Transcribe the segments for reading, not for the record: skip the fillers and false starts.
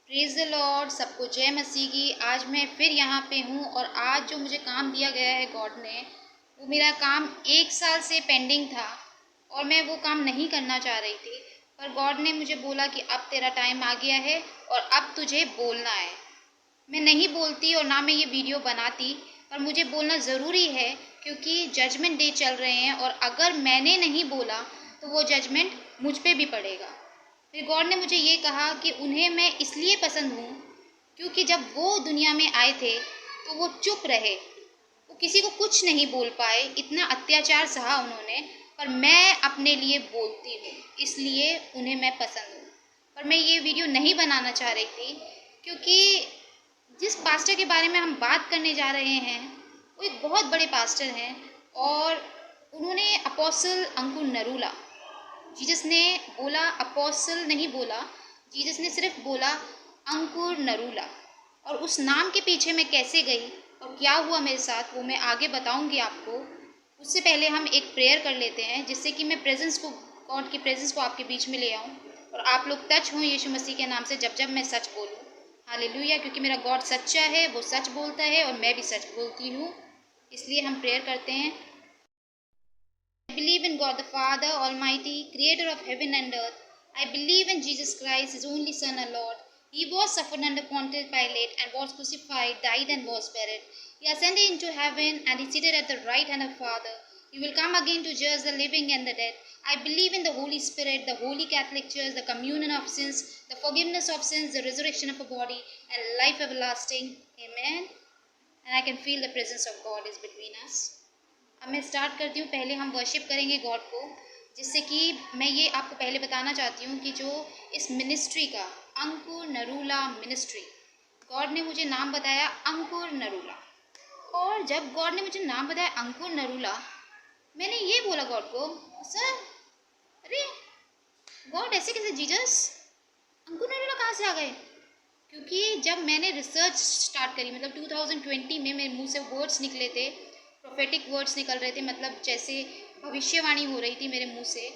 Praise the Lord, सबको जय मसीह की। आज मैं फिर यहाँ पे हूँ और आज जो मुझे काम दिया गया है गॉड ने, वो मेरा काम 1 साल से पेंडिंग था और मैं वो काम नहीं करना चाह रही थी। पर गॉड ने मुझे बोला कि अब तेरा टाइम आ गया है और अब तुझे बोलना है। मैं नहीं बोलती और ना मैं ये वीडियो बनाती, पर मुझे बोलना ज़रूरी है क्योंकि जजमेंट डे चल रहे हैं और अगर मैंने नहीं बोला तो वो जजमेंट मुझ पे भी पड़ेगा। फिर गॉड ने मुझे ये कहा कि उन्हें मैं इसलिए पसंद हूँ क्योंकि जब वो दुनिया में आए थे तो वो चुप रहे, वो किसी को कुछ नहीं बोल पाए, इतना अत्याचार सहा उन्होंने। पर मैं अपने लिए बोलती हूँ, इसलिए उन्हें मैं पसंद हूँ। पर मैं ये वीडियो नहीं बनाना चाह रही थी क्योंकि जिस पास्टर के बारे में हम बात करने जा रहे हैं वो एक बहुत बड़े पास्टर हैं और उन्होंने अपोस्टल अंकुर नरूला, जीसस ने बोला अपोस्टल नहीं बोला, जीसस ने सिर्फ बोला अंकुर नरूला। और उस नाम के पीछे मैं कैसे गई और क्या हुआ मेरे साथ वो मैं आगे बताऊंगी आपको। उससे पहले हम एक प्रेयर कर लेते हैं जिससे कि मैं प्रेजेंस को, गॉड की प्रेजेंस को आपके बीच में ले आऊँ और आप लोग टच हों यीशु मसीह के नाम से जब जब मैं सच बोलूँ। हालेलुया, क्योंकि मेरा गॉड सच्चा है, वो सच बोलता है और मैं भी सच बोलती हूँ। इसलिए हम प्रेयर करते हैं। I believe in God the Father Almighty, creator of heaven and earth. I believe in Jesus Christ, his only Son, our Lord. He was suffered under Pontius Pilate and was crucified, died and was buried. He ascended into heaven and is seated at the right hand of Father. He will come again to judge the living and the dead. I believe in the Holy Spirit, the Holy Catholic Church, the communion of sins, the forgiveness of sins, the resurrection of a body, and life everlasting. Amen. And I can feel the presence of God is between us. अब मैं start करती हूँ। पहले हम worship करेंगे God को, जिससे कि मैं ये आपको पहले बताना चाहती हूँ कि जो इस मिनिस्ट्री का अंकुर नरूला मिनिस्ट्री, गॉड ने मुझे नाम बताया अंकुर नरूला। और जब गॉड ने मुझे नाम बताया अंकुर नरूला, मैंने ये बोला गॉड को, सर अरे गॉड ऐसे कैसे, जीसस अंकुर नरूला कहाँ से आ गए? क्योंकि जब मैंने रिसर्च स्टार्ट करी, मतलब 2020 में मेरे मुंह से वर्ड्स निकले थे, प्रोफेटिक वर्ड्स निकल रहे थे, मतलब जैसे भविष्यवाणी हो रही थी मेरे मुंह से।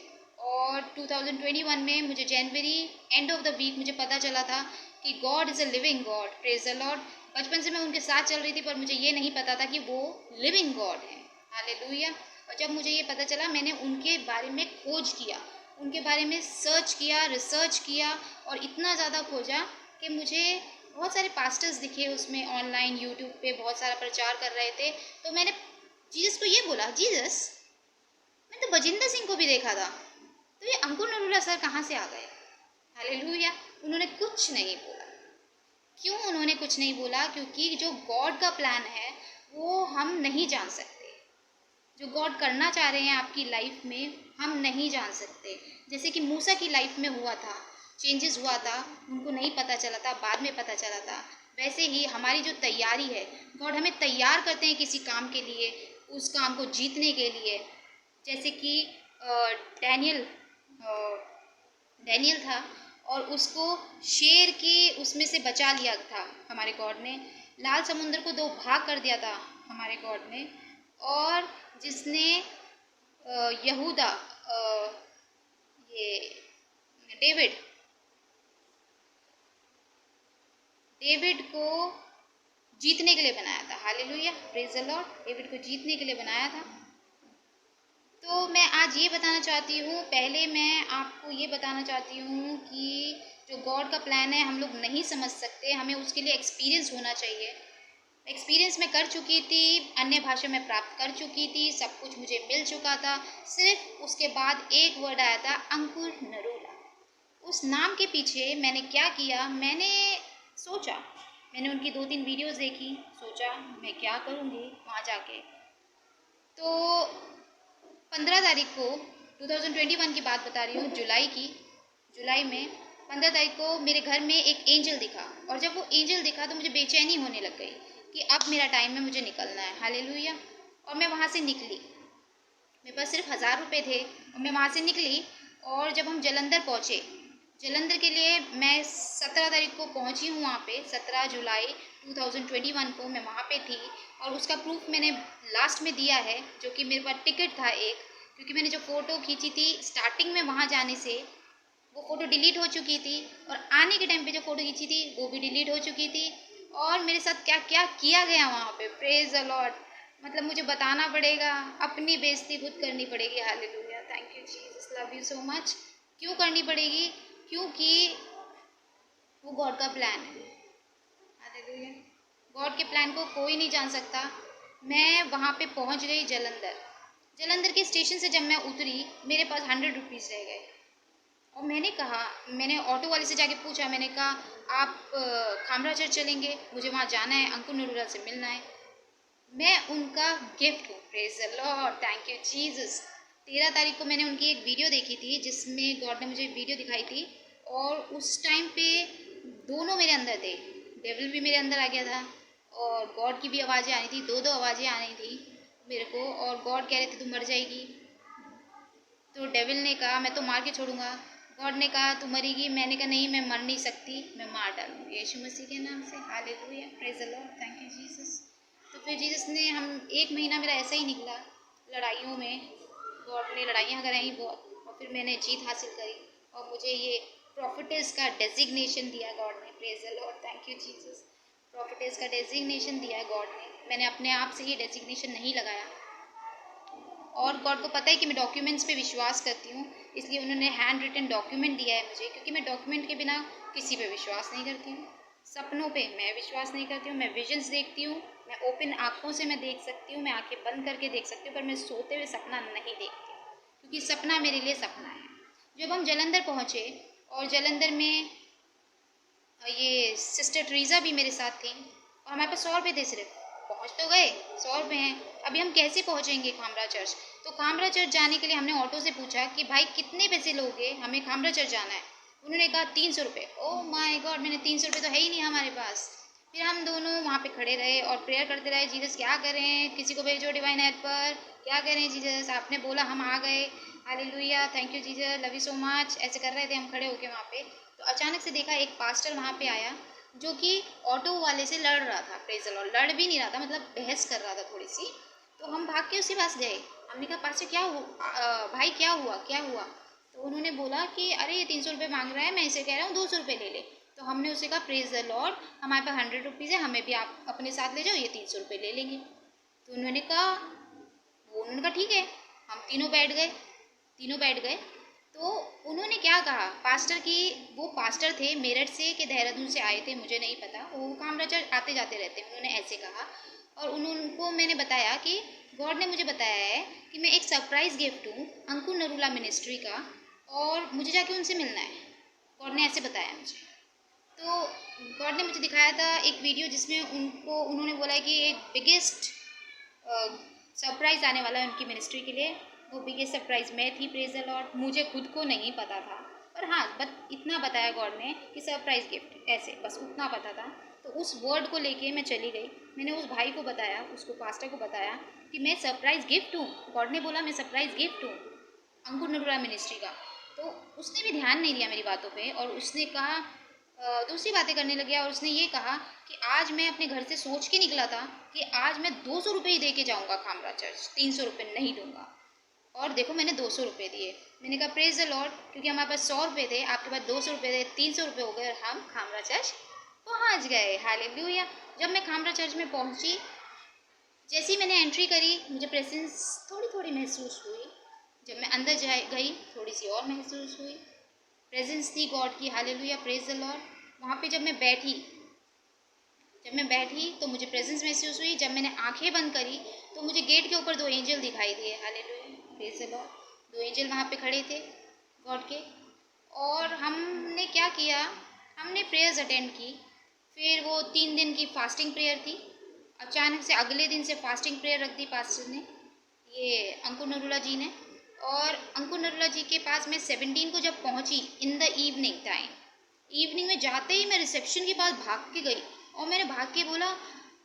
और 2021 में मुझे जनवरी एंड ऑफ द वीक मुझे पता चला था कि God is a living God, praise the Lord. बचपन से मैं उनके साथ चल रही थी पर मुझे ये नहीं पता था कि वो लिविंग गॉड है। हालेलुया। और जब मुझे ये पता चला, मैंने उनके बारे में खोज किया, उनके बारे में सर्च किया, रिसर्च किया और इतना ज़्यादा खोजा कि मुझे बहुत सारे पास्टर्स दिखे उसमें, ऑनलाइन यूट्यूब पे बहुत सारा प्रचार कर रहे थे। तो मैंने जीसस को ये बोला, जीसस मैंने तो बजिंदर सिंह को भी देखा था, तो ये अंकुर नरूला सर कहाँ से आ गए? हालेलुया। उन्होंने कुछ नहीं बोला। क्यों उन्होंने कुछ नहीं बोला? क्योंकि जो गॉड का प्लान है वो हम नहीं जान सकते। जो गॉड करना चाह रहे हैं आपकी लाइफ में हम नहीं जान सकते। जैसे कि मूसा की लाइफ में हुआ था, चेंजेस हुआ था, उनको नहीं पता चला था, बाद में पता चला था। वैसे ही हमारी जो तैयारी है, गॉड हमें तैयार करते हैं किसी काम के लिए, उस काम को जीतने के लिए। जैसे कि डैनियल डैनियल था और उसको शेर के उसमें से बचा लिया था हमारे गॉड ने। लाल समुद्र को 2 भाग कर दिया था हमारे गॉड ने। और जिसने यहूदा ये डेविड डेविड को जीतने के लिए बनाया था। Hallelujah, praise the Lord. David को जीतने के लिए बनाया था। तो मैं आज ये बताना चाहती हूँ, पहले मैं आपको ये बताना चाहती हूँ कि जो गॉड का प्लान है हम लोग नहीं समझ सकते, हमें उसके लिए एक्सपीरियंस होना चाहिए। एक्सपीरियंस मैं कर चुकी थी, अन्य भाषा में प्राप्त कर चुकी थी, सब कुछ मुझे मिल चुका था। सिर्फ उसके बाद एक वर्ड आया था, अंकुर नरूला। उस नाम के पीछे मैंने क्या किया, मैंने सोचा, मैंने उनकी 2-3 वीडियोस देखी, सोचा मैं क्या करूँगी वहाँ जाके। तो 15 तारीख को 2021 की बात बता रही हूँ, जुलाई में 15 तारीख को मेरे घर में एक एंजल दिखा। और जब वो एंजल दिखा तो मुझे बेचैनी होने लग गई कि अब मेरा टाइम है, मुझे निकलना है। हालेलुया। और मैं वहाँ से निकली, मेरे पास सिर्फ 1000 रुपये थे और मैं वहाँ से निकली। और जब हम जलंधर पहुँचे, जलंधर के लिए मैं 17 तारीख को पहुँची हूँ वहाँ पे। 17 जुलाई 2021 को मैं वहाँ पे थी और उसका प्रूफ मैंने लास्ट में दिया है, जो कि मेरे पास टिकट था एक, क्योंकि मैंने जो फ़ोटो खींची थी स्टार्टिंग में वहाँ जाने से, वो फ़ोटो डिलीट हो चुकी थी और आने के टाइम पे जो फ़ोटो खींची थी वो भी डिलीट हो चुकी थी। और मेरे साथ क्या क्या किया गया वहाँ पे, प्रेज़ द लॉर्ड। मतलब मुझे बताना पड़ेगा, अपनी बेइज़्ज़ती खुद करनी पड़ेगी। Hallelujah, thank you Jesus, love you so much. क्यों करनी पड़ेगी? क्योंकि वो गॉड का प्लान है। हालेलुया, गॉड के प्लान को कोई नहीं जान सकता। मैं वहाँ पे पहुँच गई जलंधर। जलंधर के स्टेशन से जब मैं उतरी, मेरे पास 100 रुपीज़ रह गए। और मैंने ऑटो वाले से जाके पूछा, मैंने कहा आप खामरा चर्च चलेंगे, मुझे वहाँ जाना है, अंकुर नरूला से मिलना है। मैं उनका गिफ्ट हूँ, praise the Lord, thank you Jesus. 13 तारीख को मैंने उनकी एक वीडियो देखी थी जिसमें गॉड ने मुझे वीडियो दिखाई थी। और उस टाइम पे दोनों मेरे अंदर थे, डेविल भी मेरे अंदर आ गया था और गॉड की भी आवाज़ें आ रही थी, दो दो आवाज़ें आ रही थी मेरे को। और गॉड कह रहे थे तू मर जाएगी। तो डेविल ने कहा मैं तो मार के छोड़ूंगा। गॉड ने कहा तू मरेगी। मैंने कहा नहीं, मैं मर नहीं सकती, मैं मार डालूंगी यीशु मसीह के नाम से। Hallelujah, praise the Lord, thank you Jesus. तो फिर जीसस ने, हम 1 महीना मेरा ऐसा ही निकला लड़ाइयों में। गॉड ने लड़ाइयाँ कराई बहुत और फिर मैंने जीत हासिल करी और मुझे ये प्रॉफिटेस का डेजिग्नेशन दिया गॉड ने। Praise the Lord, thank you Jesus. Prophetess का डेजिग्नेशन दिया है गॉड ने। मैंने अपने आप से ये डेजिग्नेशन नहीं लगाया। और गॉड को पता है कि मैं डॉक्यूमेंट्स पे विश्वास करती हूँ, इसलिए उन्होंने हैंड रिटन डॉक्यूमेंट दिया है मुझे, क्योंकि मैं डॉक्यूमेंट के बिना किसी पे विश्वास नहीं करती हूँ। सपनों पे मैं विश्वास नहीं करती हूँ। मैं विजन्स देखती हूँ, मैं ओपन आँखों से मैं देख सकती हूँ, मैं आंखें बंद करके देख सकती हूँ, पर मैं सोते हुए सपना नहीं देखती हूँ, क्योंकि सपना मेरे लिए सपना है। जब हम जलंधर पहुँचे और जलंधर में ये सिस्टर ट्रीज़ा भी मेरे साथ थी और हमारे पास 100 रुपये थे सिर्फ। पहुँच तो गए, 100 रुपये हैं, अभी हम कैसे पहुँचेंगे खामरा चर्च? तो खामरा चर्च जाने के लिए हमने ऑटो से पूछा कि भाई कितने पैसे लोगे, हमें खामरा चर्च जाना है। उन्होंने कहा 300 रुपये। ओह माय गॉड, मैंने 300 रुपये तो है ही नहीं हमारे पास। फिर हम दोनों वहाँ पे खड़े रहे और प्रेयर करते रहे, जीसस क्या करें, किसी को भेजो डिवाइन हेल्पर, क्या करें जीसस, आपने बोला हम आ गए। Hallelujah, thank you Jesus, love you so much. ऐसे कर रहे थे हम खड़े होके वहाँ पे। तो अचानक से देखा एक पास्टर वहाँ पे आया जो कि ऑटो वाले से लड़ रहा था। प्रेज द लॉर्ड, लड़ भी नहीं रहा था, मतलब बहस कर रहा था थोड़ी सी। तो हम भाग के उसके पास गए। हमने कहा पास्टर क्या हुआ, भाई क्या हुआ क्या हुआ? तो उन्होंने बोला कि अरे ये 300 रुपये मांग रहा है, मैं इसे कह रहा हूँ 200 रुपये ले ले। तो हमने उसे कहा प्रेज द लॉर्ड, हमारे पास 100 रुपीज़ है, हमें भी आप अपने साथ ले जाओ, ये 300 रुपये ले लेंगे। तो उन्होंने कहा ठीक है। हम तीनों बैठ गए। तो उन्होंने क्या कहा, पास्टर की, वो पास्टर थे मेरठ से कि देहरादून से आए थे मुझे नहीं पता, वो कामरा चर्च आते जाते रहते हैं। उन्होंने ऐसे कहा और उनको मैंने बताया कि गॉड ने मुझे बताया है कि मैं एक सरप्राइज़ गिफ्ट हूँ अंकुर नरूला मिनिस्ट्री का और मुझे जाके उनसे मिलना है। गॉड ने ऐसे बताया मुझे। तो गॉड ने मुझे दिखाया था एक वीडियो जिसमें उन्होंने बोला है कि एक बिगेस्ट सरप्राइज़ आने वाला है उनकी मिनिस्ट्री के लिए। वो बिगेस्ट सरप्राइज़ मैं थी, प्रेज द लॉर्ड। मुझे खुद को नहीं पता था, पर हाँ बस इतना बताया गॉड ने कि सरप्राइज़ गिफ्ट, ऐसे बस उतना पता था। तो उस वर्ड को लेके मैं चली गई। मैंने उस भाई को बताया, उसको पास्टर को बताया कि मैं सरप्राइज़ गिफ्ट हूँ। गॉड ने बोला मैं सरप्राइज़ गिफ्ट हूँ अंकुर नरूला मिनिस्ट्री का। तो उसने भी ध्यान नहीं दिया मेरी बातों पे और उसने कहा दूसरी बातें करने लग गया। और उसने ये कहा कि आज मैं अपने घर से सोच के निकला था कि आज मैं 200 रुपये ही दे के जाऊँगा खामरा चर्च, 300 रुपये नहीं दूंगा। और देखो मैंने 200 रुपये दिए। मैंने कहा प्रेज द लॉर्ड, क्योंकि हमारे पास 100 रुपये थे, आपके पास 200 रुपये थे, 300 रुपये हो गए और हम खामरा चर्च पहुँच गए। हालेलुया। जब मैं खामरा चर्च में पहुँची, जैसे ही मैंने एंट्री करी, मुझे प्रेजेंस थोड़ी थोड़ी महसूस हुई। जब मैं अंदर गई, थोड़ी सी और महसूस हुई। प्रेजेंस थी गॉड की। Hallelujah, praise the Lord. वहाँ पे जब मैं बैठी तो मुझे प्रेजेंस महसूस हुई। जब मैंने आंखें बंद करी तो मुझे गेट के ऊपर 2 एंजल दिखाई दिए। Hallelujah, praise the Lord. 2 angel वहाँ पे खड़े थे गॉड के। और हमने क्या किया, हमने प्रेयर्स अटेंड की। फिर वो 3 दिन की फास्टिंग प्रेयर थी। अचानक से अगले दिन से फास्टिंग प्रेयर रख दी पास्टर ने, ये अंकुर नरूला जी ने। और अंकुर नरूला जी के पास मैं 17 को जब पहुंची in the evening time, evening में जाते ही मैं रिसेप्शन के पास भाग के गई और मैंने भाग के बोला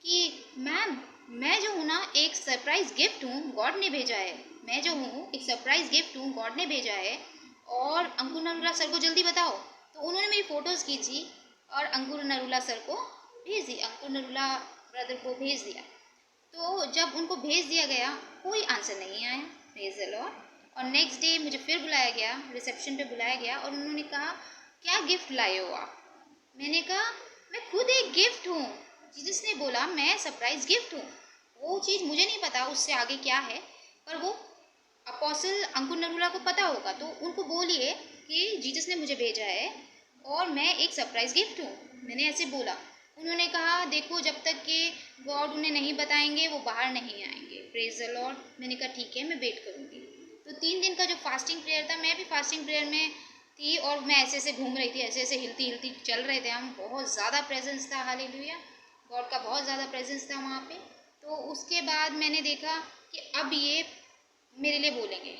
कि मैम, मैं जो हूँ ना एक सरप्राइज़ गिफ्ट हूँ, गॉड ने भेजा है। मैं जो हूँ एक सरप्राइज़ गिफ्ट हूँ, गॉड ने भेजा है और अंकुर नरूला सर को जल्दी बताओ। तो उन्होंने मेरी फ़ोटोज़ खींची और अंकुर नरूला सर को भेज दी, अंकुर नरूला ब्रदर को भेज दिया। तो जब उनको भेज दिया गया, कोई आंसर नहीं आया, प्रेज़ द लॉर्ड। और नेक्स्ट डे मुझे फिर बुलाया गया, रिसेप्शन पे बुलाया गया और उन्होंने कहा क्या गिफ्ट लाए हो आप? मैंने कहा मैं खुद एक गिफ्ट हूँ। जीसस ने बोला मैं सरप्राइज गिफ्ट हूँ। वो चीज़ मुझे नहीं पता उससे आगे क्या है, पर वो अपोस्टल अंकुर नरूला को पता होगा, तो उनको बोलिए कि जीसस ने मुझे भेजा है और मैं एक सरप्राइज गिफ्ट हूँ। मैंने ऐसे बोला। उन्होंने कहा देखो जब तक कि गॉड उन्हें नहीं बताएंगे वो बाहर नहीं आएंगे। Praise the Lord. मैंने कहा ठीक है मैं वेट करूँगी। तो 3 दिन का जो फास्टिंग प्रेयर था, मैं भी फास्टिंग प्रेयर में थी और मैं ऐसे ऐसे घूम रही थी, ऐसे ऐसे हिलती हिलती चल रहे थे हम। बहुत ज़्यादा प्रेजेंस था, हालेलुया, गॉड का बहुत ज़्यादा प्रेजेंस था वहाँ पे। तो उसके बाद मैंने देखा कि अब ये मेरे लिए बोलेंगे।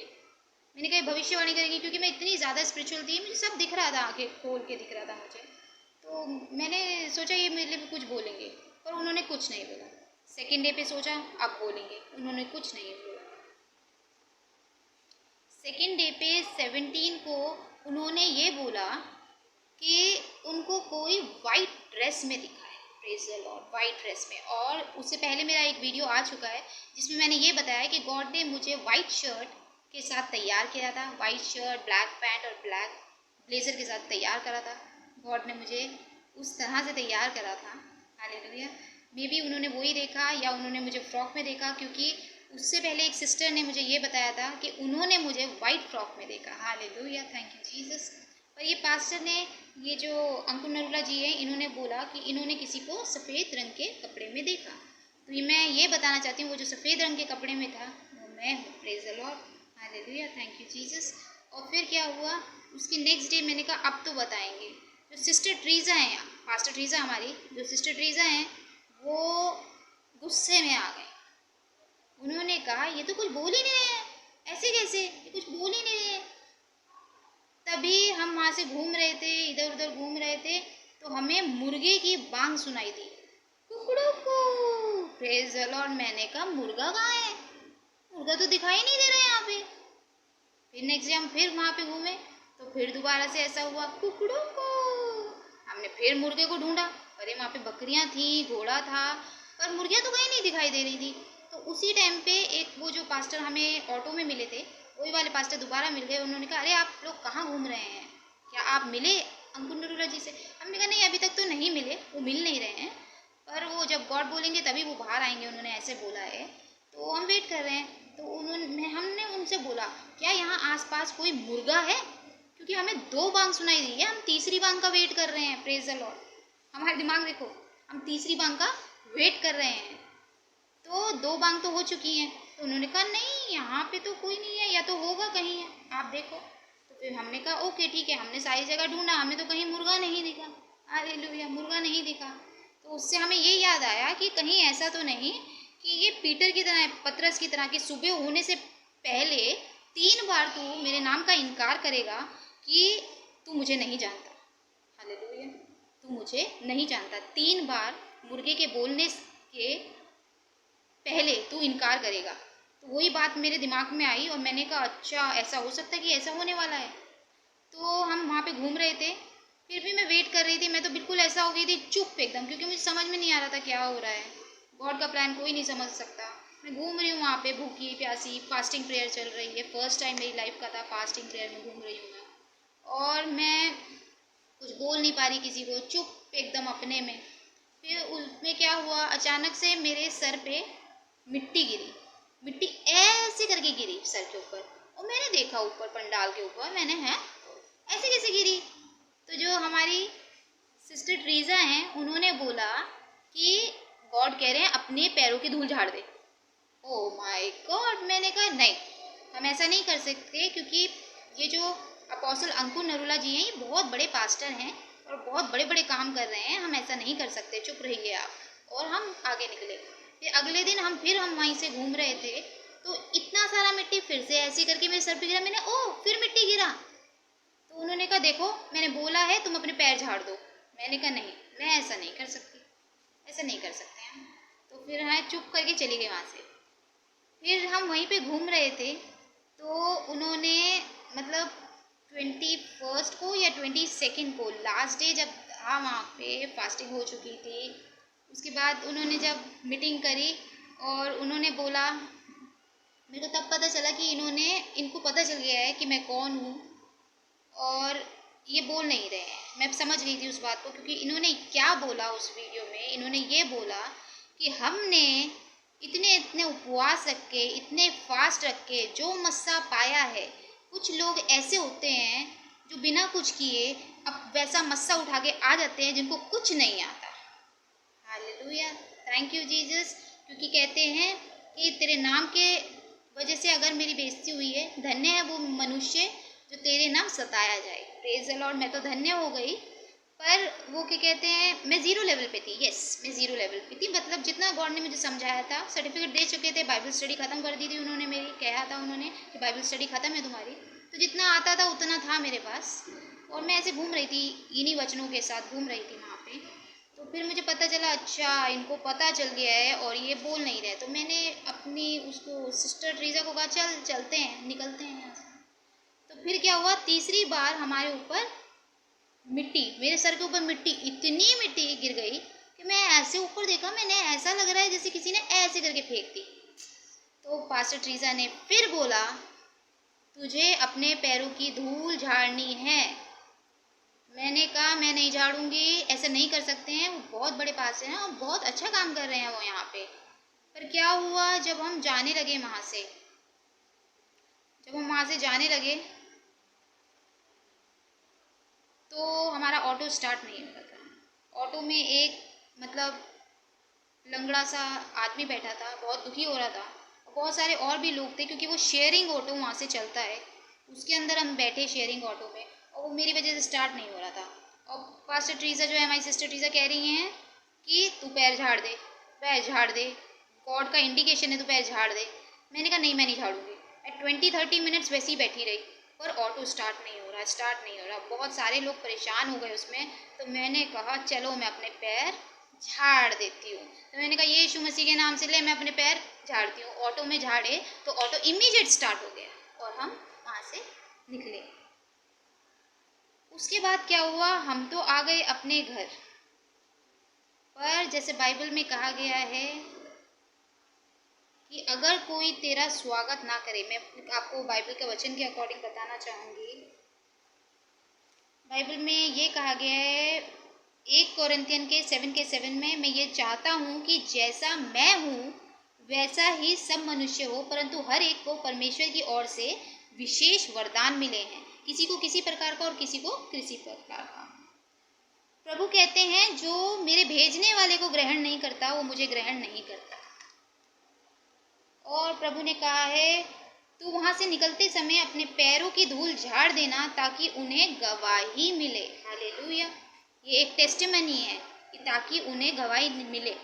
मैंने कहा भविष्यवाणी करेंगे, क्योंकि मैं इतनी ज़्यादा स्पिरिचुअल थी, मुझे सब दिख रहा था, आंखें खोल के दिख रहा था मुझे। तो मैंने सोचा ये मेरे लिए भी कुछ बोलेंगे, पर उन्होंने कुछ नहीं बोला। सेकेंड डे पे सोचा अब बोलेंगे, उन्होंने कुछ नहीं बोला। सेकेंड डे पे 17 को उन्होंने ये बोला कि उनको कोई वाइट ड्रेस में दिखा है। Praise the Lord, white dress में। और उससे पहले मेरा एक वीडियो आ चुका है जिसमें मैंने ये बताया कि गॉड ने मुझे वाइट शर्ट के साथ तैयार किया था। वाइट शर्ट, ब्लैक पैंट और ब्लैक ब्लेजर के साथ तैयार करा था। गॉड ने मुझे उस तरह से तैयार करा था। हालेलुया। मे बी उन्होंने वही देखा या उन्होंने मुझे फ्रॉक में देखा, क्योंकि उससे पहले एक सिस्टर ने मुझे ये बताया था कि उन्होंने मुझे वाइट फ्रॉक में देखा। Hallelujah, thank you Jesus. पर ये पास्टर ने, ये जो अंकुर नरूला जी हैं, इन्होंने बोला कि इन्होंने किसी को सफ़ेद रंग के कपड़े में देखा। तो ये मैं ये बताना चाहती हूँ, वो जो सफ़ेद रंग के कपड़े में था वो मैं हूँ। Praise the Lord, hallelujah, thank you Jesus. और फिर क्या हुआ, उसके नेक्स्ट डे मैंने कहा अब तो बताएंगे। जो सिस्टर ट्रीज़ा हैं, पास्टर ट्रीज़ा हमारी जो सिस्टर ट्रीज़ा हैं, वो गुस्से में आ गए। उन्होंने कहा ये तो कुछ बोल ही नहीं रहे हैं, ऐसे कैसे, ये कुछ बोल ही नहीं रहे हैं। तभी हम वहाँ से घूम रहे थे, इधर उधर घूम रहे थे, तो हमें मुर्गे की बांग सुनाई दी, कुकड़ू को। Praise the Lord. मैंने कहा मुर्गा कहाँ है, मुर्गा तो दिखाई नहीं दे रहा है यहाँ पे। फिर नेक्स्ट डे हम फिर वहाँ पे घूमे, तो फिर दोबारा से ऐसा हुआ, कुकड़ू को। हमने फिर मुर्गे को ढूंढा, अरे वहाँ पे बकरियाँ थी, घोड़ा था, पर मुर्गियाँ तो कहीं नहीं दिखाई दे रही थी। तो उसी टाइम पे एक वो जो पास्टर हमें ऑटो में मिले थे, वही वाले पास्टर दोबारा मिल गए। उन्होंने कहा अरे आप लोग कहाँ घूम रहे हैं, क्या आप मिले अंकुर नरूला जी से? हमने कहा नहीं अभी तक तो नहीं मिले, वो मिल नहीं रहे हैं, पर वो जब गॉड बोलेंगे तभी वो बाहर आएंगे, उन्होंने ऐसे बोला है, तो हम वेट कर रहे हैं। तो हमने उनसे बोला क्या यहाँ आसपास कोई मुर्गा है, क्योंकि हमें 2 बांग सुनाई दी है, हम तीसरी बांग का वेट कर रहे हैं। Praise the Lord. हमारा दिमाग देखो, हम तीसरी बांग का वेट कर रहे हैं, तो 2 बांग तो हो चुकी हैं। तो उन्होंने कहा नहीं यहाँ पे तो कोई नहीं है, या तो होगा कहीं है, आप देखो। तो फिर हमने कहा ओके ठीक है। हमने सारी जगह ढूंढा, हमें तो कहीं मुर्गा नहीं दिखा। हालेलुया, मुर्गा नहीं दिखा। तो उससे हमें ये याद आया कि कहीं ऐसा तो नहीं कि ये पीटर की तरह, पतरस की तरह, कि सुबह होने से पहले 3 बार तू मेरे नाम का इनकार करेगा कि तू मुझे नहीं जानता। हालेलुया, तू मुझे नहीं जानता। 3 बार मुर्गे के बोलने के पहले तू इनकार करेगा। तो वही बात मेरे दिमाग में आई और मैंने कहा अच्छा ऐसा हो सकता है कि ऐसा होने वाला है। तो हम वहाँ पे घूम रहे थे, फिर भी मैं वेट कर रही थी। मैं तो बिल्कुल ऐसा हो गई थी चुप एकदम, क्योंकि मुझे समझ में नहीं आ रहा था क्या हो रहा है। गॉड का प्लान कोई नहीं समझ सकता। मैं घूम रही हूँ वहाँ पे भूखी प्यासी, फास्टिंग प्रेयर चल रही है। फर्स्ट टाइम मेरी लाइफ का था, फास्टिंग प्रेयर में घूम रही हूँ मैं, और मैं कुछ बोल नहीं पा रही किसी को, चुप एकदम अपने में। फिर उसमें क्या हुआ, अचानक से मेरे सर पे मिट्टी गिरी, मिट्टी ऐसे करके गिरी सर के ऊपर। और मैंने देखा ऊपर पंडाल के ऊपर, मैंने है ऐसे कैसे गिरी? तो जो हमारी सिस्टर ट्रीज़ा हैं उन्होंने बोला कि गॉड कह रहे हैं अपने पैरों की धूल झाड़ दे। Oh my God. मैंने कहा नहीं, हम ऐसा नहीं कर सकते, क्योंकि ये जो अपोस्टल अंकुर नरूला जी हैं ये बहुत बड़े पास्टर हैं और बहुत बड़े बड़े काम कर रहे हैं, हम ऐसा नहीं कर सकते, चुप रहिए आप। और हम आगे निकले। फिर अगले दिन हम वहीं से घूम रहे थे, तो इतना सारा मिट्टी फिर से ऐसे करके मेरे सर पे गिरा। मैंने ओ फिर मिट्टी गिरा। तो उन्होंने कहा देखो मैंने बोला है तुम अपने पैर झाड़ दो। मैंने कहा नहीं, मैं ऐसा नहीं कर सकती, ऐसा नहीं कर सकते हैं। तो फिर हाँ चुप करके चली गई वहाँ से। फिर हम वहीं पे घूम रहे थे, तो उन्होंने मतलब 21 को या 22 को, लास्ट डे जब था वहाँ पे, फास्टिंग हो चुकी थी, उसके बाद उन्होंने जब मीटिंग करी और उन्होंने बोला मेरे को तब पता चला कि इनको पता चल गया है कि मैं कौन हूँ, और ये बोल नहीं रहे हैं। मैं समझ गई थी उस बात को, क्योंकि इन्होंने क्या बोला उस वीडियो में, इन्होंने ये बोला कि हमने इतने इतने उपवास रख के, इतने फास्ट रख के जो मस्सा पाया है, कुछ लोग ऐसे होते हैं जो बिना कुछ किए अब वैसा मस्सा उठा के आ जाते हैं जिनको कुछ नहीं आता। Hallelujah, thank you Jesus. क्योंकि कहते हैं कि तेरे नाम के वजह से अगर मेरी बेइज्जती हुई है, धन्य है वो मनुष्य जो तेरे नाम सताया जाए। प्रेज द लॉर्ड, मैं तो धन्य हो गई। पर वो क्या कहते हैं, मैं ज़ीरो लेवल पे थी। यस, मैं ज़ीरो लेवल पे थी, मतलब जितना गॉड ने मुझे समझाया था, सर्टिफिकेट दे चुके थे, बाइबल स्टडी ख़त्म कर दी थी उन्होंने मेरी, कहा था उन्होंने कि बाइबल स्टडी ख़त्म है तुम्हारी, तो जितना आता था उतना था मेरे पास, और मैं ऐसे घूम रही थी, इन्हीं वचनों के साथ घूम रही थी वहाँ पे। तो फिर मुझे पता चला, अच्छा इनको पता चल गया है और ये बोल नहीं रहे। तो मैंने अपनी उसको सिस्टर ट्रीजा को कहा, चल चलते हैं, निकलते हैं यहाँ से। तो फिर क्या हुआ, तीसरी बार हमारे ऊपर मिट्टी, मेरे सर के ऊपर मिट्टी, इतनी मिट्टी गिर गई कि मैं ऐसे ऊपर देखा, मैंने ऐसा लग रहा है जैसे किसी ने ऐसे करके फेंक दी। तो पास्टर ट्रीजा ने फिर बोला, तुझे अपने पैरों की धूल झाड़नी है। मैंने कहा मैं नहीं झाड़ूंगी, ऐसे नहीं कर सकते हैं, वो बहुत बड़े पास हैं और बहुत अच्छा काम कर रहे हैं वो यहाँ पे। पर क्या हुआ, जब हम जाने लगे वहाँ से, जाने लगे तो हमारा ऑटो स्टार्ट नहीं हो रहा था। ऑटो में एक मतलब लंगड़ा सा आदमी बैठा था, बहुत दुखी हो रहा था, और बहुत सारे और भी लोग थे, क्योंकि वो शेयरिंग ऑटो वहाँ से चलता है, उसके अंदर हम बैठे शेयरिंग ऑटो में, और वो मेरी वजह से स्टार्ट नहीं हो रहा था। और पास्टर ट्रीजा जो है, हमारी सिस्टर ट्रीजा, कह रही हैं कि तू पैर झाड़ दे, पैर झाड़ दे, गॉड का इंडिकेशन है, तू पैर झाड़ दे। मैंने कहा नहीं, मैं नहीं झाड़ूंगी। मैं 20-30 मिनट्स वैसे ही बैठी रही, पर ऑटो स्टार्ट नहीं हो रहा। बहुत सारे लोग परेशान हो गए उसमें। तो मैंने कहा चलो मैं अपने पैर झाड़ देती हूँ। तो मैंने कहा यीशु मसीह के नाम से ले, मैं अपने पैर झाड़ती हूँ। ऑटो में झाड़े तो ऑटो इमीडिएट स्टार्ट हो गया और हम वहाँ से निकले। उसके बाद क्या हुआ, हम तो आ गए अपने घर, पर जैसे बाइबल में कहा गया है कि अगर कोई तेरा स्वागत ना करे, मैं आपको बाइबल के वचन के अकॉर्डिंग बताना चाहूँगी। बाइबल में ये कहा गया है 1 कोरिन्थियन के 7 में, मैं ये चाहता हूँ कि जैसा मैं हूँ वैसा ही सब मनुष्य हो, परंतु हर एक को परमेश्वर की ओर से विशेष वरदान मिले हैं, किसी को किसी प्रकार का और किसी को किसी प्रकार का। प्रभु कहते हैं जो मेरे भेजने वाले को ग्रहण नहीं करता वो मुझे ग्रहण नहीं करता। और प्रभु ने कहा है तू वहाँ से निकलते समय अपने पैरों की धूल झाड़ देना ताकि उन्हें गवाही मिले। हालेलुया, ये एक टेस्टिमनी है कि ताकि उन्हें गवाही मिले।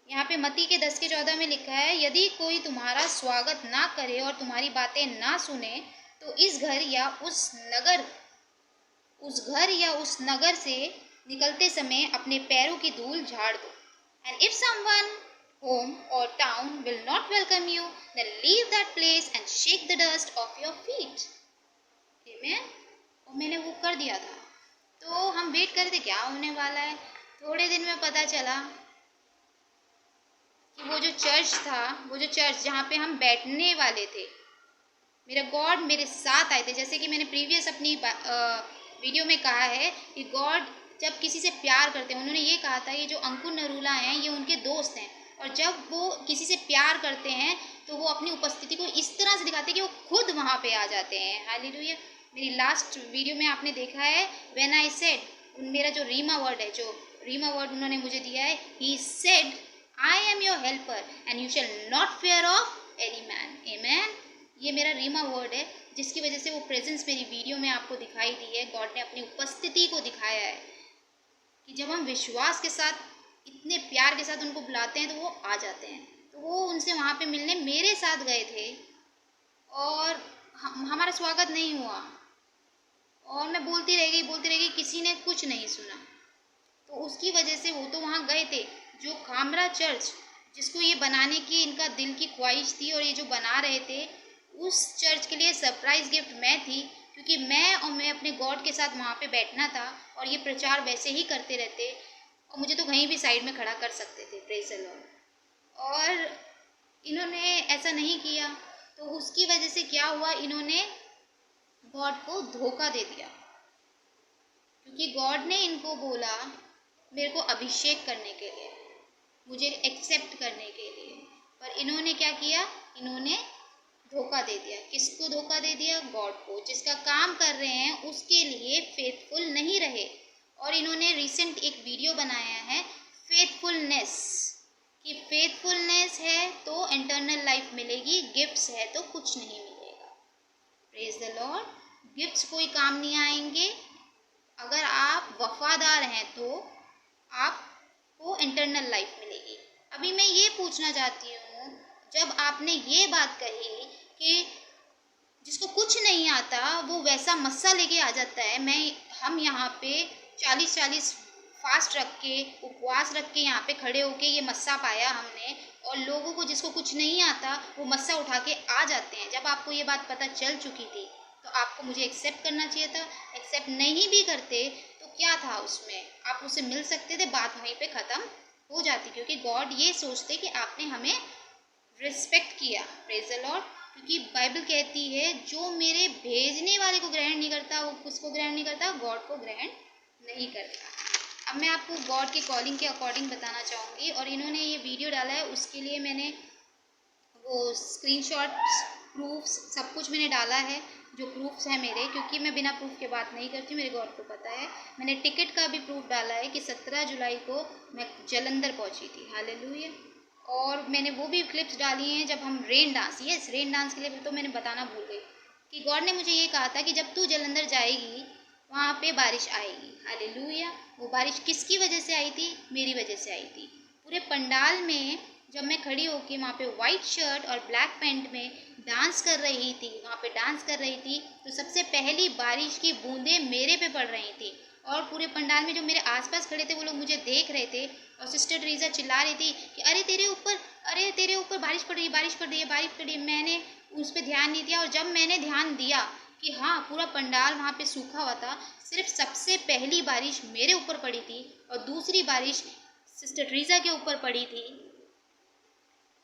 यहाँ पे मत्ती के 10:14 में लिखा है, यदि कोई तुम्हारा स्वागत ना करे और तुम्हारी बातें ना सुने तो इस घर या उस नगर से निकलते समय अपने पैरों की धूल झाड़ दो। And if someone home or town will not welcome you, then leave that place and shake the dust off your feet. Amen. और मैंने वो कर दिया था। तो हम वेट कर रहे थे क्या होने वाला है। थोड़े दिन में पता चला कि वो जो चर्च जहाँ पे हम बैठने वाले थे, मेरा गॉड मेरे साथ आए थे। जैसे कि मैंने प्रीवियस अपनी वीडियो में कहा है कि गॉड जब किसी से प्यार करते हैं, उन्होंने ये कहा था ये जो अंकुर नरूला हैं ये उनके दोस्त हैं, और जब वो किसी से प्यार करते हैं तो वो अपनी उपस्थिति को इस तरह से दिखाते हैं कि वो खुद वहाँ पे आ जाते हैं। हालेलुया। मेरी लास्ट वीडियो में आपने देखा है व्हेन आई सेड, मेरा जो रीमा वर्ड उन्होंने मुझे दिया है, he said I am your helper and you shall not fear of any man. Amen. ये मेरा रीमा वर्ड है, जिसकी वजह से वो प्रेजेंस मेरी वीडियो में आपको दिखाई दी है। गॉड ने अपनी उपस्थिति को दिखाया है कि जब हम विश्वास के साथ, इतने प्यार के साथ उनको बुलाते हैं तो वो आ जाते हैं। तो वो उनसे वहाँ पे मिलने मेरे साथ गए थे और हमारा स्वागत नहीं हुआ, और मैं बोलती रह गई, किसी ने कुछ नहीं सुना। तो उसकी वजह से वो तो वहाँ गए थे, जो खामरा चर्च जिसको ये बनाने की इनका दिल की ख्वाहिश थी और ये जो बना रहे थे, उस चर्च के लिए सरप्राइज़ गिफ्ट मैं थी, क्योंकि मैं अपने गॉड के साथ वहाँ पे बैठना था और ये प्रचार वैसे ही करते रहते और मुझे तो कहीं भी साइड में खड़ा कर सकते थे। Praise the Lord. और इन्होंने ऐसा नहीं किया, तो उसकी वजह से क्या हुआ, इन्होंने गॉड को धोखा दे दिया। क्योंकि गॉड ने इनको बोला मेरे को अभिषेक करने के लिए, मुझे एक्सेप्ट करने के लिए, पर इन्होंने क्या किया, इन्होंने धोखा दे दिया। किसको धोखा दे दिया? गॉड को। जिसका काम कर रहे हैं उसके लिए फेथफुल नहीं रहे। और इन्होंने रिसेंट एक वीडियो बनाया है फेथफुलनेस, कि फेथफुलनेस है तो इंटरनल लाइफ मिलेगी, गिफ्ट्स है तो कुछ नहीं मिलेगा। Praise the Lord. गिफ्ट्स कोई काम नहीं आएंगे, अगर आप वफादार हैं तो आपको इंटरनल लाइफ मिलेगी। अभी मैं ये पूछना चाहती हूँ, जब आपने ये बात कही कि जिसको कुछ नहीं आता वो वैसा मस्सा लेके आ जाता है, हम यहाँ पे 40-40 फास्ट रख के, उपवास रख के यहाँ पे खड़े होके ये मस्सा पाया हमने, और लोगों को जिसको कुछ नहीं आता वो मस्सा उठा के आ जाते हैं। जब आपको ये बात पता चल चुकी थी तो आपको मुझे एक्सेप्ट करना चाहिए था। एक्सेप्ट नहीं भी करते तो क्या था उसमें, आप मुझसे मिल सकते थे, बात वहीं पे ख़त्म हो जाती, क्योंकि गॉड ये सोचते कि आपने हमें रिस्पेक्ट किया। Praise the Lord. क्योंकि बाइबल कहती है जो मेरे भेजने वाले को ग्रहण नहीं करता वो किसको ग्रहण नहीं करता, गॉड को ग्रहण नहीं करता। अब मैं आपको गॉड के कॉलिंग के अकॉर्डिंग बताना चाहूँगी, और इन्होंने ये वीडियो डाला है उसके लिए मैंने वो स्क्रीनशॉट्स, प्रूफ्स, सब कुछ मैंने डाला है, जो प्रूफ्स हैं मेरे, क्योंकि मैं बिना प्रूफ के बात नहीं करती, मेरे गॉड को पता है। मैंने टिकट का भी प्रूफ डाला है कि 17 जुलाई को मैं जलंधर पहुंची थी। हालेलुया। और मैंने वो भी क्लिप्स डाली हैं जब हम rain dance, yes rain dance के लिए तो मैंने बताना भूल गई कि गॉड ने मुझे ये कहा था कि जब तू जलंधर जाएगी वहाँ पे बारिश आएगी। हालेलुया। वो बारिश किसकी वजह से आई थी? मेरी वजह से आई थी। पूरे पंडाल में जब मैं खड़ी होके वहाँ पे वाइट शर्ट और ब्लैक पैंट में डांस कर रही थी, वहाँ पे डांस कर रही थी, तो सबसे पहली बारिश की बूंदें मेरे पे पड़ रही थी। और पूरे पंडाल में जो मेरे आसपास खड़े थे वो लोग मुझे देख रहे थे, और सिस्टर ट्रीजा चिल्ला रही थी कि अरे तेरे ऊपर बारिश पड़ रही है, बारिश पड़ रही है, बारिश पड़ रही है। मैंने उस पर ध्यान नहीं दिया, और जब मैंने ध्यान दिया कि हाँ पूरा पंडाल वहाँ पे सूखा हुआ था, सिर्फ सबसे पहली बारिश मेरे ऊपर पड़ी थी और दूसरी बारिश सिस्टर ट्रीजा के ऊपर पड़ी थी,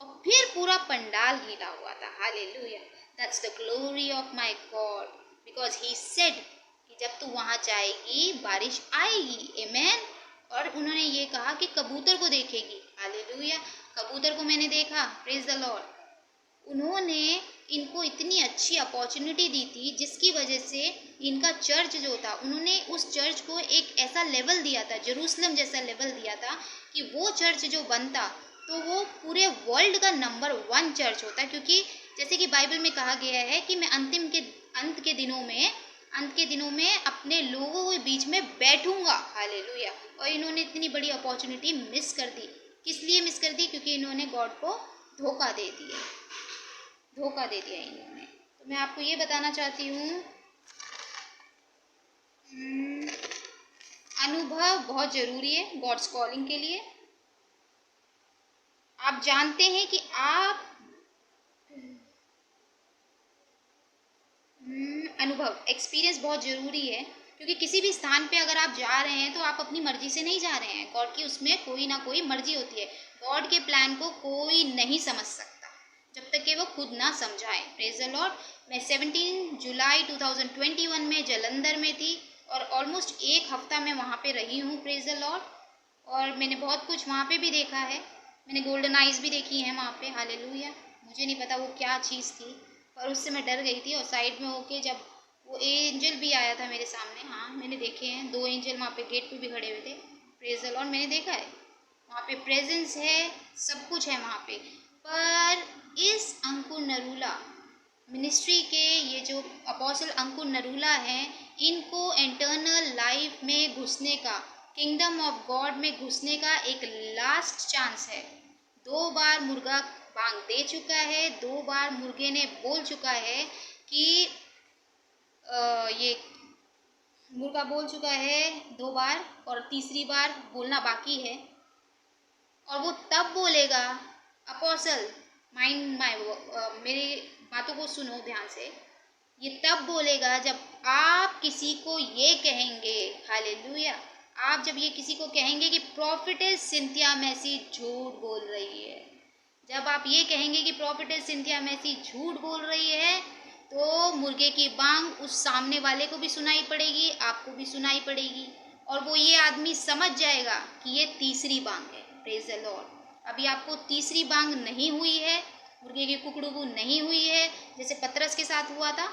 और फिर पूरा पंडाल हिला हुआ था। Hallelujah. That's the glory of my God, because he said कि जब तू वहाँ जाएगी बारिश आएगी। आमेन। और उन्होंने ये कहा कि कबूतर को देखेगी। हालेलुया। कबूतर को मैंने देखा। Praise the Lord. उन्होंने इनको इतनी अच्छी अपॉर्चुनिटी दी थी जिसकी वजह से इनका चर्च जो था, उन्होंने उस चर्च को एक ऐसा लेवल दिया था, जेरूसलम जैसा लेवल दिया था कि वो चर्च जो बनता तो वो पूरे वर्ल्ड का नंबर 1 चर्च होता। क्योंकि जैसे कि बाइबल में कहा गया है कि मैं अंत के दिनों में अपने लोगों के बीच में बैठूंगा। हालेलुया। और इन्होंने इतनी बड़ी अपॉर्चुनिटी मिस कर दी। किस लिए मिस कर दी? क्योंकि इन्होंने गॉड को धोखा दे दिया इन्होंने। तो मैं आपको ये बताना चाहती हूँ, अनुभव बहुत ज़रूरी है गॉड्स कॉलिंग के लिए। आप जानते हैं कि आप अनुभव, एक्सपीरियंस बहुत ज़रूरी है, क्योंकि किसी भी स्थान पे अगर आप जा रहे हैं तो आप अपनी मर्जी से नहीं जा रहे हैं, गॉड की उसमें कोई ना कोई मर्जी होती है। गॉड के प्लान को कोई नहीं समझ सकता जब तक कि वो खुद ना समझाए। Praise the Lord. मैं 17 जुलाई 2021 में जलंधर में थी, और ऑलमोस्ट एक हफ्ता मैं वहाँ पे रही हूँ। Praise the Lord. और मैंने बहुत कुछ वहाँ पे भी देखा है। मैंने गोल्डन आइज़ भी देखी हैं वहाँ पे। हालेलुया। मुझे नहीं पता वो क्या चीज़ थी, पर उससे मैं डर गई थी। और साइड में होके जब वो एंजल भी आया था मेरे सामने, हाँ मैंने देखे हैं 2 एंजल वहाँ पे गेट पे भी खड़े हुए थे। Praise the Lord. मैंने देखा है वहाँ पे प्रेजेंस है, सब कुछ है वहाँ पे। पर इस अंकुर नरूला मिनिस्ट्री के ये जो अपोस्टल अंकुर नरूला हैं, इनको इंटरनल लाइफ में घुसने का, किंगडम ऑफ गॉड में घुसने का एक लास्ट चांस है। 2 बार मुर्गा बांग दे चुका है, 2 बार मुर्गे ने बोल चुका है कि ये मुर्गा बोल चुका है 2 बार, और तीसरी बार बोलना बाकी है। और वो तब बोलेगा, अपोस्टल मेरी बातों को सुनो ध्यान से, ये तब बोलेगा जब आप किसी को ये कहेंगे। हालेलुया। आप जब ये किसी को कहेंगे कि प्रॉफिटेस सिंथिया मैसी झूठ बोल रही है, जब आप ये कहेंगे कि प्रॉफिटेस सिंथिया मैसी झूठ बोल रही है, तो मुर्गे की बांग उस सामने वाले को भी सुनाई पड़ेगी, आपको भी सुनाई पड़ेगी, और वो ये आदमी समझ जाएगा कि ये तीसरी बांग है। Praise the Lord. अभी आपको तीसरी बांग नहीं हुई है, मुर्गे की कुकड़ू नहीं हुई है, जैसे पतरस के साथ हुआ था।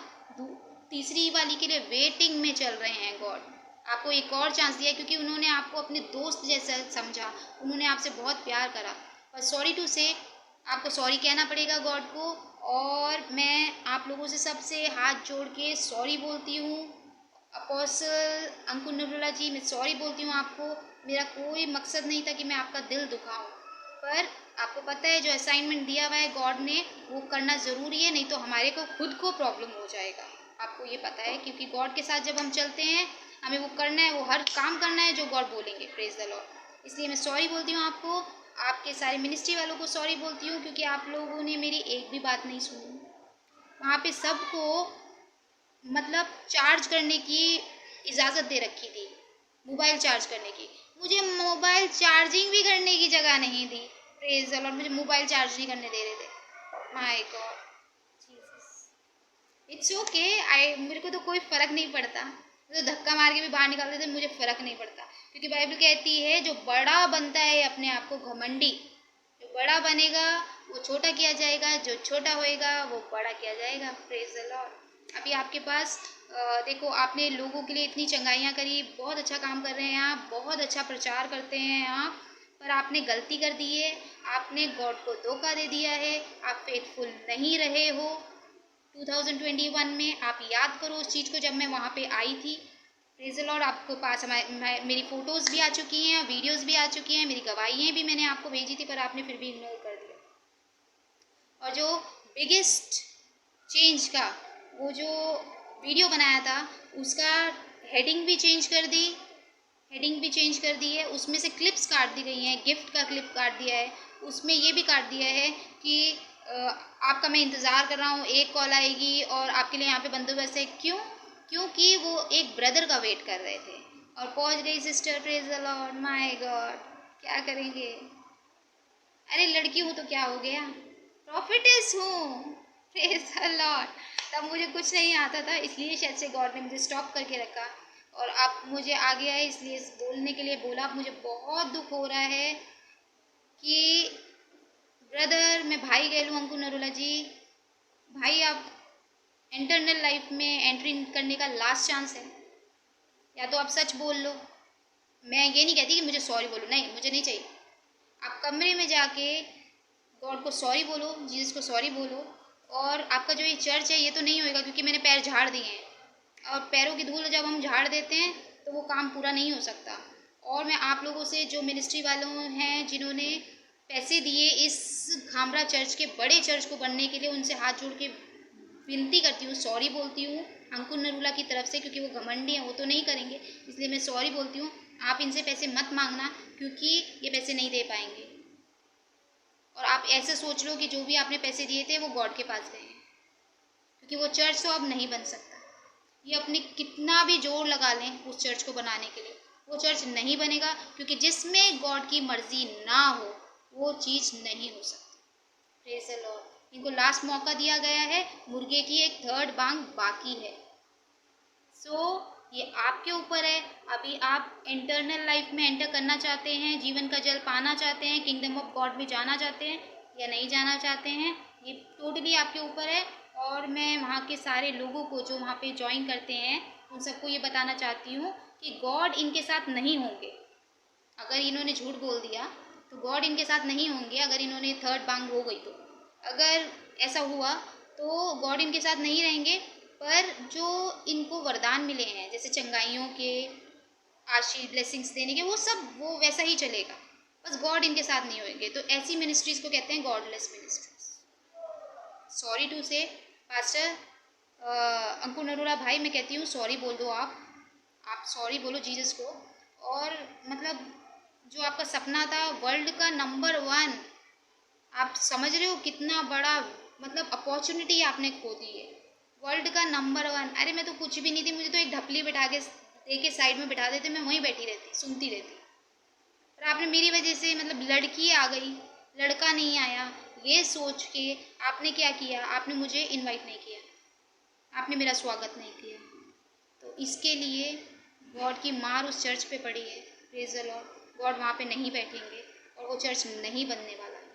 तीसरी वाली के लिए वेटिंग में चल रहे हैं गॉड। आपको एक और चांस दिया क्योंकि उन्होंने आपको अपने दोस्त जैसा समझा, उन्होंने आपसे बहुत प्यार करा। पर सॉरी टू से, आपको सॉरी कहना पड़ेगा गॉड को। और मैं आप लोगों से सबसे हाथ जोड़ के सॉरी बोलती हूँ। अपोस्टल अंकुर नरूला जी, मैं सॉरी बोलती हूँ आपको। मेरा कोई मकसद नहीं था कि मैं आपका दिल दुखाऊं, पर आपको पता है जो असाइनमेंट दिया हुआ है गॉड ने, वो करना ज़रूरी है, नहीं तो हमारे को खुद को प्रॉब्लम हो जाएगा। आपको ये पता है, क्योंकि गॉड के साथ जब हम चलते हैं हमें वो करना है, वो हर काम करना है जो गॉड बोलेंगे। Praise the Lord. इसलिए मैं सॉरी बोलती हूँ आपको, आपके सारे मिनिस्ट्री वालों को सॉरी बोलती हूँ, क्योंकि आप लोगों ने मेरी एक भी बात नहीं सुनी। वहाँ पे सबको मतलब चार्ज करने की इजाज़त दे रखी थी, मोबाइल चार्ज करने की। मुझे मोबाइल चार्जिंग भी करने की जगह नहीं दी। Praise the Lord. मुझे मोबाइल चार्ज नहीं करने दे रहे थे। My God Jesus. It's okay, I मेरे को तो कोई फ़र्क नहीं पड़ता, मुझे तो धक्का मार के भी बाहर निकाल देते, मुझे फ़र्क नहीं पड़ता, क्योंकि बाइबल कहती है जो बड़ा बनता है अपने आप को घमंडी, जो बड़ा बनेगा वो छोटा किया जाएगा, जो छोटा होएगा वो बड़ा किया जाएगा। Praise the Lord. अभी आपके पास देखो, आपने लोगों के लिए इतनी चंगाइयाँ करी, बहुत अच्छा काम कर रहे हैं आप, बहुत अच्छा प्रचार करते हैं आप, पर आपने गलती कर दी है, आपने गॉड को धोखा दे दिया है, आप फेथफुल नहीं रहे हो। 2021 में आप याद करो उस चीज़ को, जब मैं वहाँ पे आई थी। Praise the Lord. आपके पास मेरी फ़ोटोज़ भी आ चुकी हैं, वीडियोज़ भी आ चुकी हैं, मेरी गवाहियाँ भी मैंने आपको भेजी थी, पर आपने फिर भी इग्नोर कर दिया। और जो बिगेस्ट चेंज का वो जो वीडियो बनाया था, उसका हेडिंग भी चेंज कर दी, हेडिंग भी चेंज कर दी है, उसमें से क्लिप्स काट दी गई हैं, गिफ्ट का क्लिप काट दिया है, उसमें ये भी काट दिया है कि आपका मैं इंतज़ार कर रहा हूँ, एक कॉल आएगी और आपके लिए यहाँ पे बंदोबस्त है। क्यों? क्योंकि वो एक ब्रदर का वेट कर रहे थे और पहुँच गई sister. Praise the Lord. My God, क्या करेंगे। अरे लड़की हूँ तो क्या हो गया, प्रॉफिटेस हूँ। Praise the Lord. तब मुझे कुछ नहीं आता था, इसलिए शायद से गॉड ने मुझे स्टॉप करके रखा, और अब मुझे आ गया है, इसलिए बोलने के लिए बोला। अब मुझे बहुत दुख हो रहा है कि ब्रदर, मैं भाई कह लूँ अंकुर नरूला जी, भाई आप इंटरनल लाइफ में एंट्री करने का लास्ट चांस है, या तो आप सच बोल लो। मैं ये नहीं कहती कि मुझे सॉरी बोलो, नहीं, मुझे नहीं चाहिए। आप कमरे में जाके गॉड को सॉरी बोलो, जीसस को सॉरी बोलो। और आपका जो ये चर्च है ये तो नहीं होएगा, क्योंकि मैंने पैर झाड़ दिए हैं, और पैरों की धूल जब हम झाड़ देते हैं तो वो काम पूरा नहीं हो सकता। और मैं आप लोगों से, जो मिनिस्ट्री वालों हैं जिन्होंने पैसे दिए इस खामरा चर्च के बड़े चर्च को बनने के लिए, उनसे हाथ जोड़ के विनती करती हूँ, सॉरी बोलती हूँ अंकुर नरूला की तरफ से, क्योंकि वो घमंडी हैं, वो तो नहीं करेंगे, इसलिए मैं सॉरी बोलती हूँ। आप इनसे पैसे मत मांगना, क्योंकि ये पैसे नहीं दे पाएंगे। और आप ऐसे सोच लो कि जो भी आपने पैसे दिए थे वो गॉड के पास गए हैं, क्योंकि वो चर्च तो अब नहीं बन सकता। ये अपने कितना भी जोर लगा लें उस चर्च को बनाने के लिए, वो चर्च नहीं बनेगा, क्योंकि जिसमें गॉड की मर्जी ना हो वो चीज़ नहीं हो सकती। Praise the Lord. इनको लास्ट मौका दिया गया है, मुर्गे की एक थर्ड बांग बाकी है। ये आपके ऊपर है। अभी आप इंटरनल लाइफ में एंटर करना चाहते हैं, जीवन का जल पाना चाहते हैं, किंगडम ऑफ गॉड में जाना चाहते हैं या नहीं जाना चाहते हैं, ये टोटली आपके ऊपर है। और मैं वहाँ के सारे लोगों को जो वहाँ पे ज्वाइन करते हैं उन सबको ये बताना चाहती हूँ कि गॉड इनके साथ नहीं होंगे। अगर इन्होंने झूठ बोल दिया तो गॉड इनके साथ नहीं होंगे। अगर इन्होंने थर्ड बांग हो गई तो, अगर ऐसा हुआ तो गॉड इनके साथ नहीं रहेंगे। पर जो इनको वरदान मिले हैं, जैसे चंगाइयों के, आशीष, ब्लेसिंग्स देने के, वो सब वो वैसा ही चलेगा, बस गॉड इनके साथ नहीं होंगे। तो ऐसी मिनिस्ट्रीज को कहते हैं गॉडलेस मिनिस्ट्रीज। सॉरी टू से पास्टर अंकुर नरूला भाई, मैं कहती हूँ सॉरी बोल दो आप सॉरी बोलो जीसस को। और मतलब जो आपका सपना था वर्ल्ड का नंबर 1, आप समझ रहे हो कितना बड़ा मतलब अपॉर्चुनिटी आपने खो दी है, वर्ल्ड का नंबर 1। अरे मैं तो कुछ भी नहीं थी, मुझे तो एक ढपली बैठा के दे के साइड में बिठा देते, मैं वहीं बैठी रहती, सुनती रहती। पर आपने मेरी वजह से, मतलब लड़की आ गई, लड़का नहीं आया, ये सोच के आपने क्या किया, आपने मुझे इनवाइट नहीं किया, आपने मेरा स्वागत नहीं किया। तो इसके लिए गॉड की मार उस चर्च पे पड़ी है। Praise the Lord. गॉड वहाँ पे नहीं बैठेंगे और वो चर्च नहीं बनने वाला है।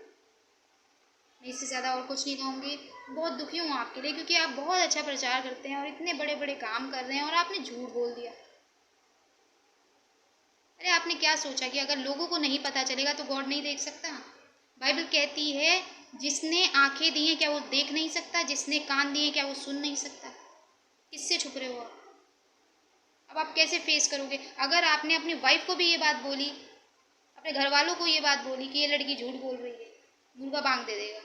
मैं इससे ज़्यादा और कुछ नहीं कहूँगी। बहुत दुखी हूँ आपके लिए, क्योंकि आप बहुत अच्छा प्रचार करते हैं और इतने बड़े बड़े काम कर रहे हैं और आपने झूठ बोल दिया। अरे आपने क्या सोचा कि अगर लोगों को नहीं पता चलेगा तो गॉड नहीं देख सकता? बाइबल कहती है जिसने आंखें दी हैं क्या वो देख नहीं सकता, जिसने कान दिए क्या वो सुन नहीं सकता? किससे छुप रहे हो आप? अब आप कैसे फेस करोगे? अगर आपने अपनी वाइफ को भी ये बात बोली, अपने घर वालों को ये बात बोली कि ये लड़की झूठ बोल रही है, मुर्गा बांग दे देगा।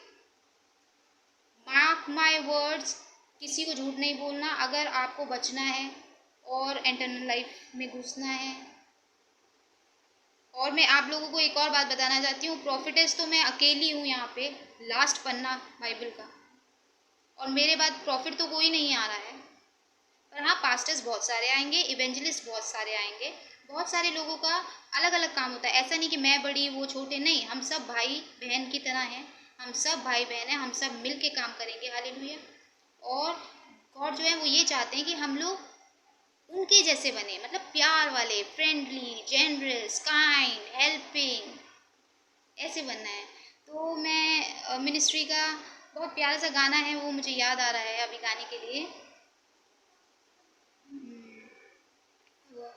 मार्क माई वर्ड्स, किसी को झूठ नहीं बोलना अगर आपको बचना है और एटर्नल लाइफ में घुसना है। और मैं आप लोगों को एक और बात बताना चाहती हूँ, प्रॉफिटेस तो मैं अकेली हूँ यहाँ पे, लास्ट पन्ना बाइबल का, और मेरे बाद प्रॉफिट तो कोई नहीं आ रहा है। पर हाँ, पास्टर्स बहुत सारे आएंगे, इवेंजलिस्ट बहुत सारे आएंगे, बहुत सारे लोगों का अलग अलग काम होता है। ऐसा नहीं कि मैं बड़ी वो छोटे, नहीं, हम सब भाई बहन की तरह हैं, हम सब भाई बहन हैं, हम सब मिल के काम करेंगे। हालेलुया। और गॉड जो है वो ये चाहते हैं कि हम लोग उनके जैसे बने, मतलब प्यार वाले, फ्रेंडली, जेनरस, काइंड, हेल्पिंग, ऐसे बनना है। तो मैं मिनिस्ट्री का बहुत प्यारा सा गाना है, वो मुझे याद आ रहा है अभी गाने के लिए। वो,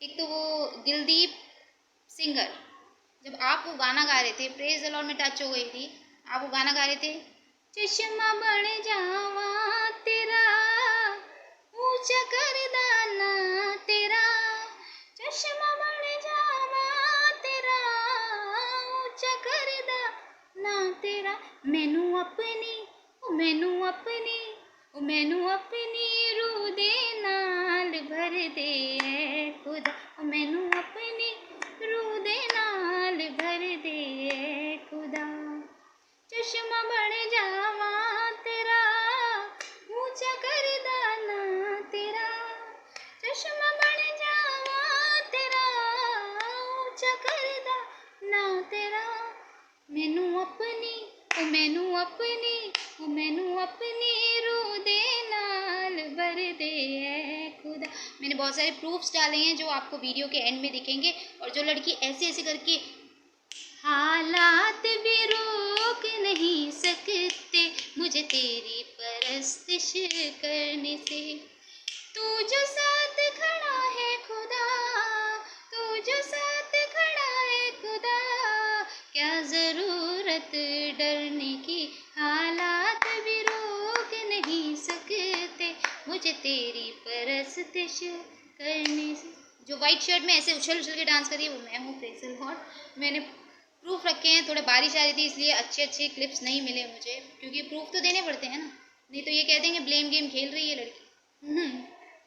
एक तो वो दिलदीप सिंगर, जब आप वो गाना गा रहे थे, प्रेज द लॉर्ड में टच हो गई थी। आप वो गाना गा रहे थे, चश्मा बन जावा तेरा, ऊंचा कर दाना तेरा, चश्मा बन जावा तेरा, ऊंचा कर दाना तेरा, मैनू अपनी, ओ मैनू अपनी, ओ मैनू अपनी रूह दे नाल भर दे ऐ खुदा, ओ मैनू अपनी रूह दे नाल भर दे ऐ खुदा, चश्मा बन जावा तेरा, ऊंचा कर दाना तेरा, चश्मा बन जावा तेरा, ऊंचा कर दाना तेरा, मैनू अपनी, ओ मैनू अपनी, ओ मैनू अपनी रूह दे नाल भर दे ऐ खुदा। मैंने बहुत सारे प्रूफ्स डाले हैं जो आपको वीडियो के एंड में दिखेंगे। और जो लड़की ऐसे ऐसे करके हालात भी रोक नहीं सकते मुझे तेरी परस्तिश करने से, तू जो साथ खड़ा है खुदा, तू जो साथ खड़ा है खुदा, क्या ज़रूरत डरने की, हालात भी रोक नहीं सकते मुझे तेरी परस्तिश करने से। जो वाइट शर्ट में ऐसे उछल उछल के डांस करी है वो मैं हूँ, प्रेज़ द लॉर्ड। मैंने प्रूफ रखे हैं, थोड़ा बारिश आ रही थी इसलिए अच्छे अच्छे क्लिप्स नहीं मिले मुझे, क्योंकि प्रूफ तो देने पड़ते हैं ना, नहीं तो ये कह देंगे ब्लेम गेम खेल रही है लड़की।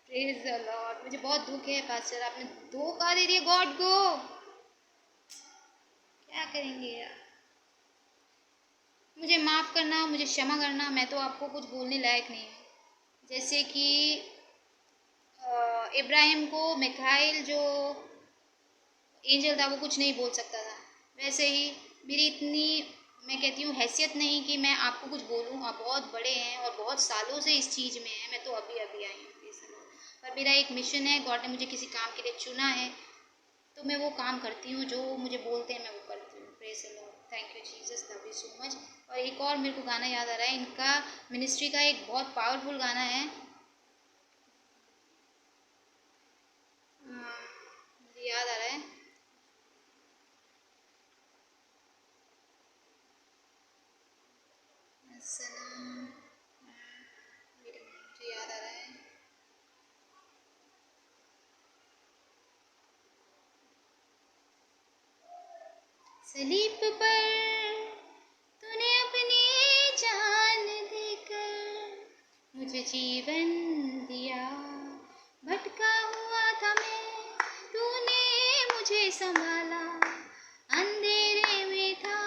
Praise the Lord. मुझे बहुत दुख है पास्टर, आपने धोखा दे दिया गॉड को, क्या करेंगे यार। मुझे माफ़ करना, मुझे क्षमा करना, मैं तो आपको कुछ बोलने लायक नहीं हूँ। जैसे कि इब्राहिम को मिखाइल जो एंजल था वो कुछ नहीं बोल सकता था, वैसे ही मेरी इतनी, मैं कहती हूँ, हैसियत नहीं कि मैं आपको कुछ बोलूँ। आप बहुत बड़े हैं और बहुत सालों से इस चीज़ में हैं, मैं तो अभी अभी आई हूँ इस समय। पर मेरा एक मिशन है, गॉड ने मुझे किसी काम के लिए चुना है, तो मैं वो काम करती हूँ, जो मुझे बोलते हैं मैं वो करती हूँ। Praise the Lord. Thank you Jesus, love you so much. और एक और मेरे को गाना याद आ रहा है, इनका मिनिस्ट्री का एक बहुत पावरफुल गाना है, मुझे याद आ रहा है, सनम, मुझे याद आ रहा है, सलीब पर तूने अपनी जान देकर मुझे जीवन दिया, भटका हुआ था मैं, तूने मुझे संभाला, अंधेरे में था,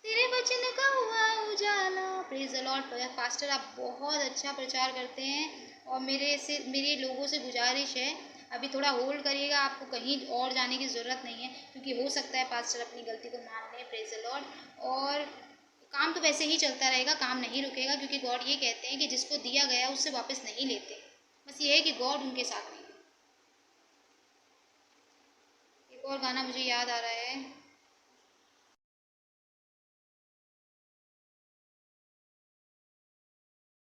तेरे वचन का हुआ उजाला। Praise the Lord. पास्टर आप बहुत अच्छा प्रचार करते हैं और मेरे लोगों से गुजारिश है, अभी थोड़ा होल्ड करिएगा, आपको कहीं और जाने की ज़रूरत नहीं है, क्योंकि हो सकता है पास्टर अपनी गलती को मान लें। Praise the Lord. और काम तो वैसे ही चलता रहेगा, काम नहीं रुकेगा, क्योंकि गॉड ये कहते हैं कि जिसको दिया गया उससे वापस नहीं लेते। बस ये है कि गॉड उनके साथ नहीं है। एक और गाना मुझे याद आ रहा है,